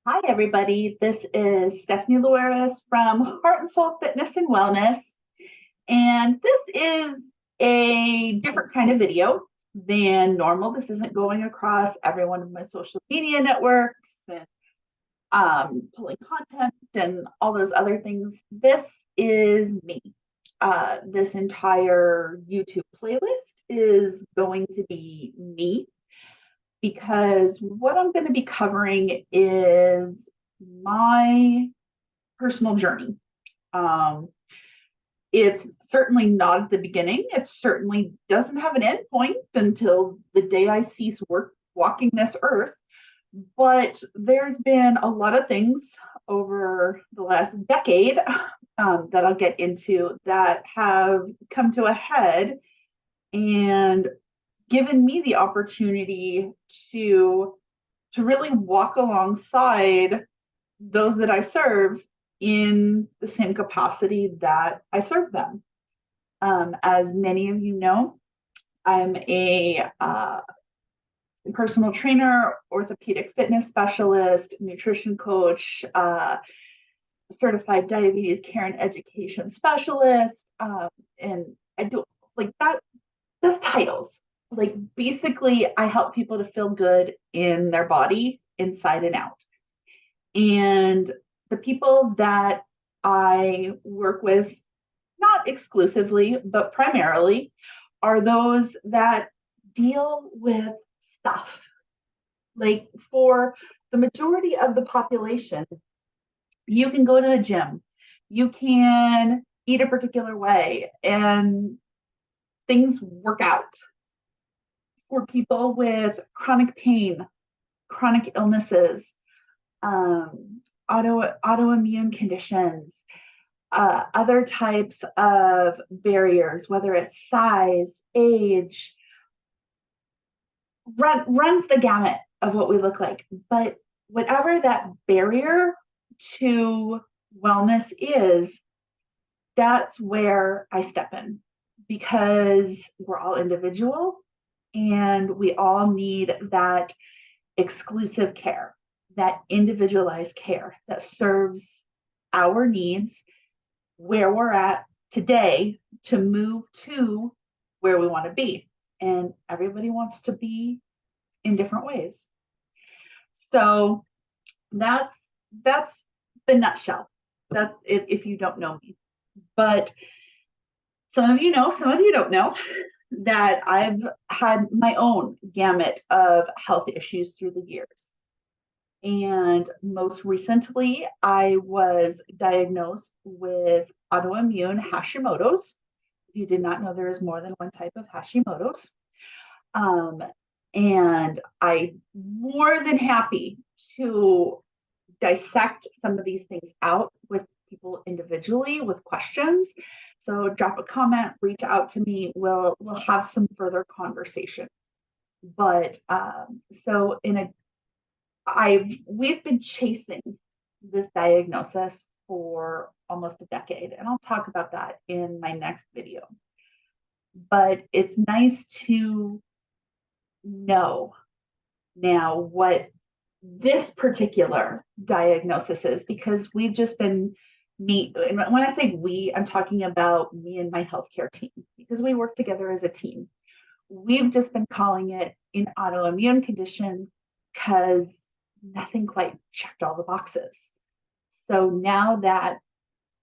Hi, everybody. This is Stephanie Lueras from Heart and Soul Fitness and Wellness. And this is a different kind of video than normal. This isn't going across every one of my social media networks and pulling content and all those other things. This is me. This entire YouTube playlist is going to be me because what I'm going to be covering is my personal journey. Um, it's certainly not at the beginning. It certainly doesn't have an end point until the day I cease walking this earth. But there's been a lot of things over the last decade that I'll get into that have come to a head and given me the opportunity to really walk alongside those that I serve in the same capacity that I serve them. As many of you know, I'm a personal trainer, orthopedic fitness specialist, nutrition coach, certified diabetes care and education specialist, and I do like that. That's titles. Like basically, I help people to feel good in their body, inside and out. And the people that I work with, not exclusively, but primarily, are those that deal with stuff. Like for the majority of the population, you can go to the gym, you can eat a particular way, and things work out. For people with chronic pain, chronic illnesses, autoimmune conditions, other types of barriers, whether it's size, age, runs the gamut of what we look like. But whatever that barrier to wellness is, that's where I step in because we're all individual and we all need that exclusive care, that individualized care that serves our needs where we're at today to move to where we want to be. And everybody wants to be in different ways. So that's the nutshell. That's if you don't know me. But some of you know, some of you don't know that I've had my own gamut of health issues through the years. And most recently, I was diagnosed with autoimmune Hashimoto's. If you did not know, there is more than one type of Hashimoto's. And I'm more than happy to dissect some of these things out with people individually with questions. So drop a comment, reach out to me. We'll have some further conversation. But so we've been chasing this diagnosis for almost a decade, and I'll talk about that in my next video. But it's nice to know now what this particular diagnosis is because we've just been and when I say we, I'm talking about me and my healthcare team because we work together as a team. We've just been calling it an autoimmune condition because nothing quite checked all the boxes. So now that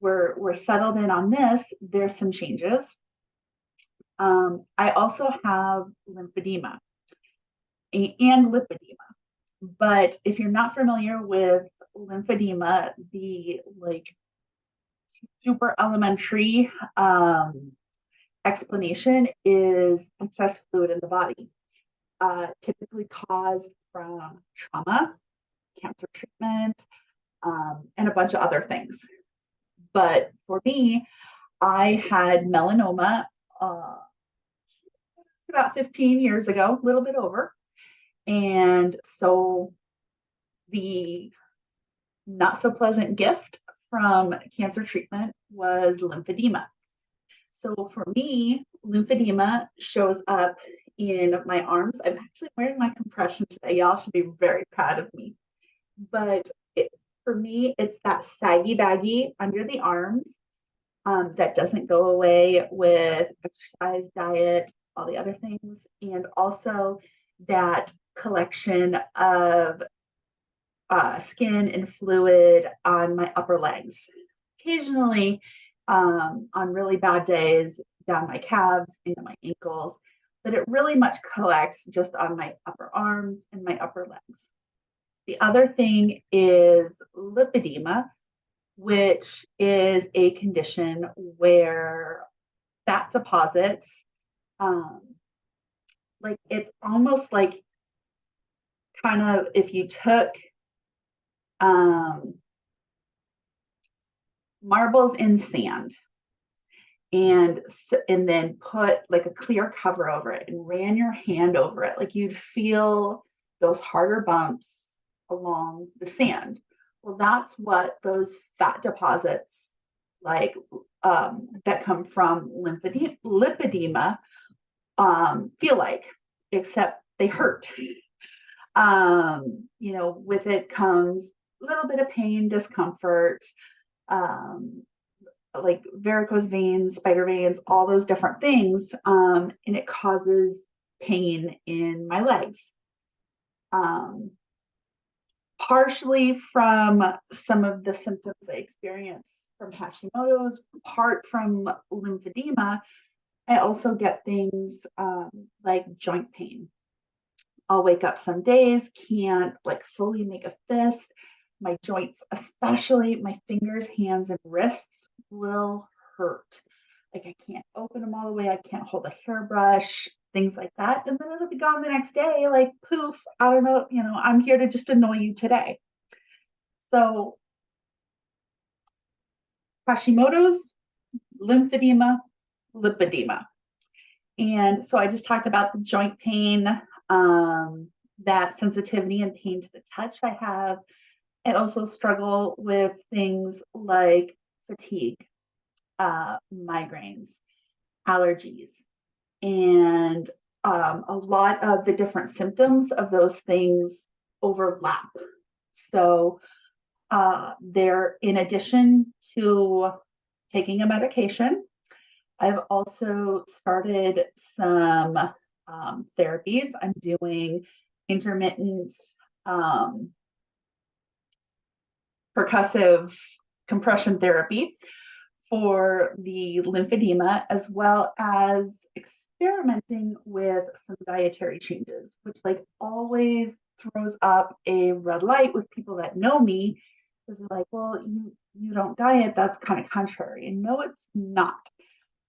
we're settled in on this, there's some changes. I also have lymphedema and lipedema. But if you're not familiar with lymphedema, the super elementary explanation is excess fluid in the body, typically caused from trauma, cancer treatment, and a bunch of other things. But for me, I had melanoma about 15 years ago, a little bit over. And so the not so pleasant gift from cancer treatment was lymphedema. So for me, lymphedema shows up in my arms. I'm actually wearing my compression today. Y'all should be very proud of me. But For me, it's that saggy baggy under the arms that doesn't go away with exercise, diet, all the other things, and also that collection of skin and fluid on my upper legs. Occasionally, on really bad days, down my calves, into my ankles, but it really much collects just on my upper arms and my upper legs. The other thing is lipedema, which is a condition where fat deposits, um, like it's almost like kind of if you took um, marbles in sand and then put like a clear cover over it and ran your hand over it, like you'd feel those harder bumps along the sand. Well, that's what those fat deposits like that come from lipedema feel like, except they hurt. With it comes a little bit of pain, discomfort, like varicose veins, spider veins, all those different things, and it causes pain in my legs. Partially from some of the symptoms I experience from Hashimoto's, part from lymphedema, I also get things like joint pain. I'll wake up some days, can't like fully make a fist. My joints, especially my fingers, hands, and wrists, will hurt. Like I can't open them all the way. I can't hold a hairbrush, things like that. And then it'll be gone the next day. Like poof, I don't know. I'm here to just annoy you today. So Hashimoto's, lymphedema, lipedema. And so I just talked about the joint pain, that sensitivity and pain to the touch I have. I also struggle with things like fatigue, migraines, allergies, and a lot of the different symptoms of those things overlap. So they're, in addition to taking a medication, I've also started some therapies. I'm doing intermittent percussive compression therapy for the lymphedema, as well as experimenting with some dietary changes, which like always throws up a red light with people that know me, because they're like, well, you don't diet, that's kind of contrary. And no, it's not.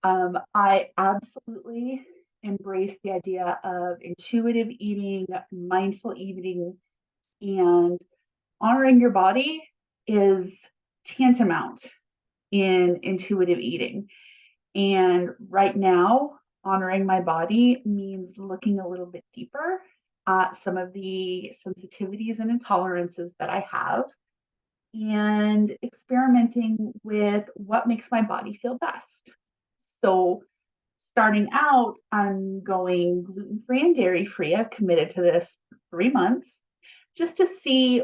I absolutely embrace the idea of intuitive eating, mindful eating, and honoring your body is tantamount in intuitive eating. And right now, honoring my body means looking a little bit deeper at some of the sensitivities and intolerances that I have and experimenting with what makes my body feel best. So starting out, I'm going gluten-free and dairy-free. I've committed to this for 3 months just to see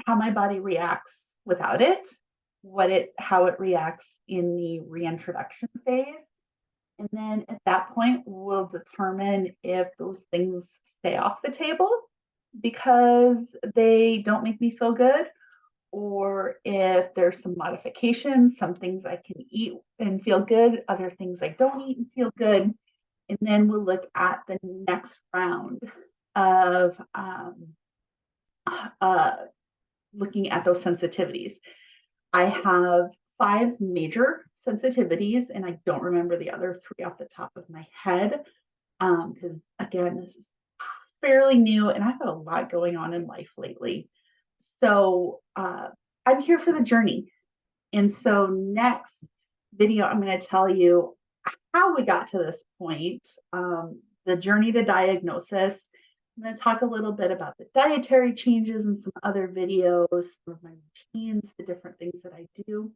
how my body reacts without it, how it reacts in the reintroduction phase. And then at that point, we'll determine if those things stay off the table because they don't make me feel good, or if there's some modifications, some things I can eat and feel good, other things I don't eat and feel good. And then we'll look at the next round of looking at those sensitivities. I have 5 major sensitivities, and I don't remember the other 3 off the top of my head, because again, this is fairly new and I've had a lot going on in life lately. So I'm here for the journey. And so next video, I'm going to tell you how we got to this point, the journey to diagnosis. I'm going to talk a little bit about the dietary changes and some other videos, some of my routines, the different things that I do,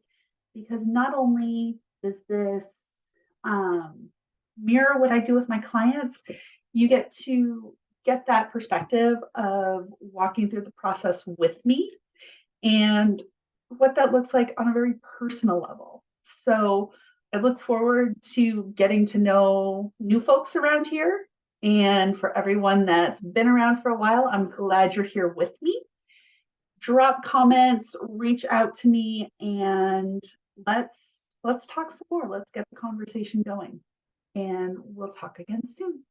because not only does this mirror what I do with my clients, you get to get that perspective of walking through the process with me and what that looks like on a very personal level. So I look forward to getting to know new folks around here. And for everyone that's been around for a while, I'm glad you're here with me. Drop comments, reach out to me, and let's talk some more. Let's get the conversation going. And we'll talk again soon.